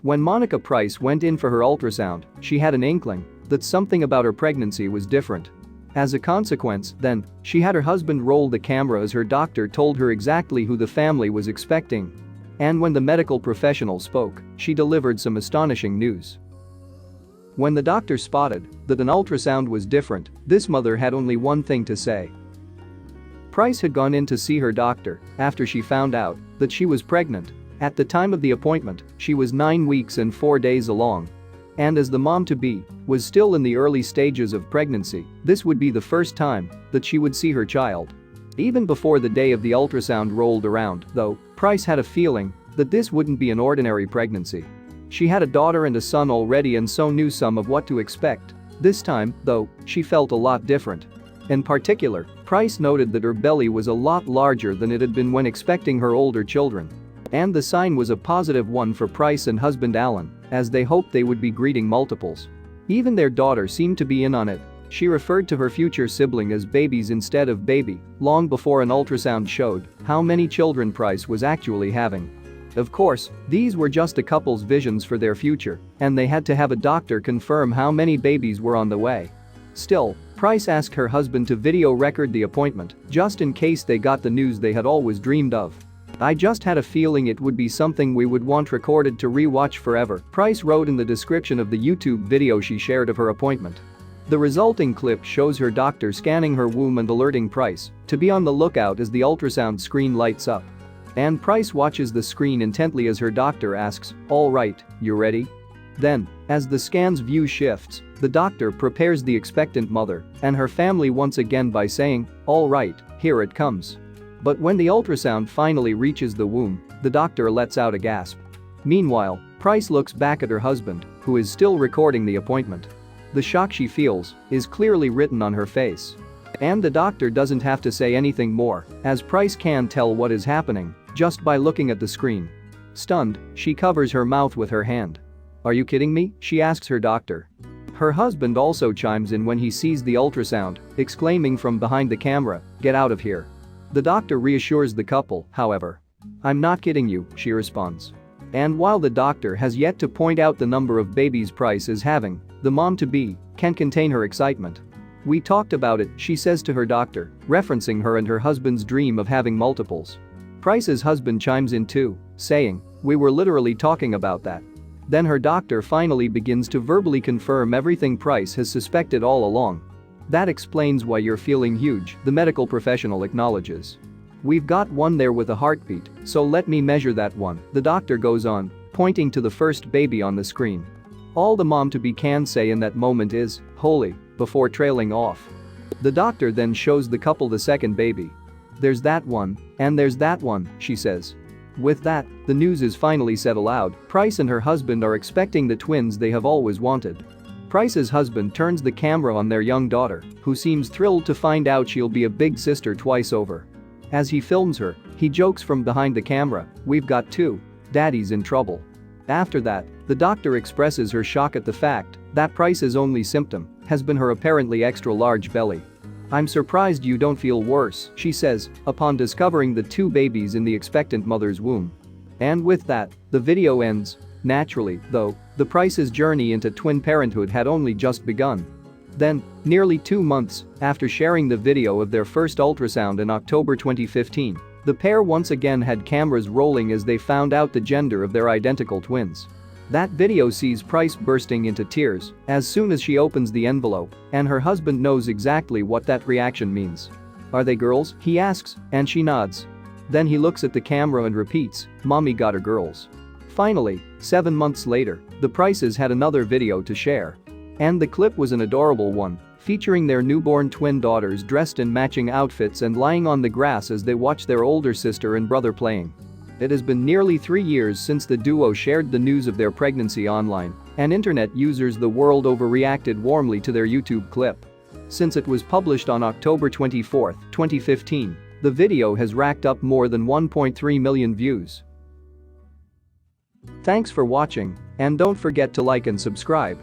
When Monica Price went in for her ultrasound, she had an inkling that something about her pregnancy was different. As a consequence, then, she had her husband roll the camera as her doctor told her exactly who the family was expecting. And when the medical professional spoke, she delivered some astonishing news. When the doctor spotted that an ultrasound was different, this mother had only one thing to say. Price had gone in to see her doctor after she found out that she was pregnant. At the time of the appointment, she was 9 weeks and 4 days along. And as the mom-to-be was still in the early stages of pregnancy, this would be the first time that she would see her child. Even before the day of the ultrasound rolled around, though, Price had a feeling that this wouldn't be an ordinary pregnancy. She had a daughter and a son already and so knew some of what to expect. This time, though, she felt a lot different. In particular, Price noted that her belly was a lot larger than it had been when expecting her older children. And the sign was a positive one for Price and husband Alan, as they hoped they would be greeting multiples. Even their daughter seemed to be in on it. She referred to her future sibling as babies instead of baby, long before an ultrasound showed how many children Price was actually having. Of course, these were just a couple's visions for their future, and they had to have a doctor confirm how many babies were on the way. Still, Price asked her husband to video record the appointment, just in case they got the news they had always dreamed of. "I just had a feeling it would be something we would want recorded to re-watch forever," Price wrote in the description of the YouTube video she shared of her appointment. The resulting clip shows her doctor scanning her womb and alerting Price to be on the lookout as the ultrasound screen lights up. And Price watches the screen intently as her doctor asks, "All right, you ready?" Then, as the scan's view shifts, the doctor prepares the expectant mother and her family once again by saying, "All right, here it comes." But when the ultrasound finally reaches the womb, the doctor lets out a gasp. Meanwhile, Price looks back at her husband, who is still recording the appointment. The shock she feels is clearly written on her face. And the doctor doesn't have to say anything more, as Price can tell what is happening just by looking at the screen. Stunned, she covers her mouth with her hand. "Are you kidding me?" she asks her doctor. Her husband also chimes in when he sees the ultrasound, exclaiming from behind the camera, "Get out of here." The doctor reassures the couple, however. "I'm not kidding you," she responds. And while the doctor has yet to point out the number of babies Price is having, the mom-to-be can't contain her excitement. "We talked about it," she says to her doctor, referencing her and her husband's dream of having multiples. Price's husband chimes in too, saying, "We were literally talking about that." Then her doctor finally begins to verbally confirm everything Price has suspected all along. "That explains why you're feeling huge," the medical professional acknowledges. "We've got one there with a heartbeat, so let me measure that one," the doctor goes on, pointing to the first baby on the screen. All the mom-to-be can say in that moment is, "Holy," before trailing off. The doctor then shows the couple the second baby. "There's that one, and there's that one," she says. With that, the news is finally said aloud. Price and her husband are expecting the twins they have always wanted. Price's husband turns the camera on their young daughter, who seems thrilled to find out she'll be a big sister twice over. As he films her, he jokes from behind the camera, "We've got two. Daddy's in trouble." After that, the doctor expresses her shock at the fact that Price's only symptom has been her apparently extra-large belly. "I'm surprised you don't feel worse," she says, upon discovering the two babies in the expectant mother's womb. And with that, the video ends. Naturally, though, the Price's journey into twin parenthood had only just begun. Then, nearly 2 months after sharing the video of their first ultrasound in October 2015, the pair once again had cameras rolling as they found out the gender of their identical twins. That video sees Price bursting into tears as soon as she opens the envelope, and her husband knows exactly what that reaction means. "Are they girls?" he asks, and she nods. Then he looks at the camera and repeats, "Mommy got her girls." Finally, 7 months later, the Prices had another video to share. And the clip was an adorable one, featuring their newborn twin daughters dressed in matching outfits and lying on the grass as they watch their older sister and brother playing. It has been nearly 3 years since the duo shared the news of their pregnancy online, and internet users the world over reacted warmly to their YouTube clip. Since it was published on October 24, 2015, the video has racked up more than 1.3 million views. Thanks for watching, and don't forget to like and subscribe.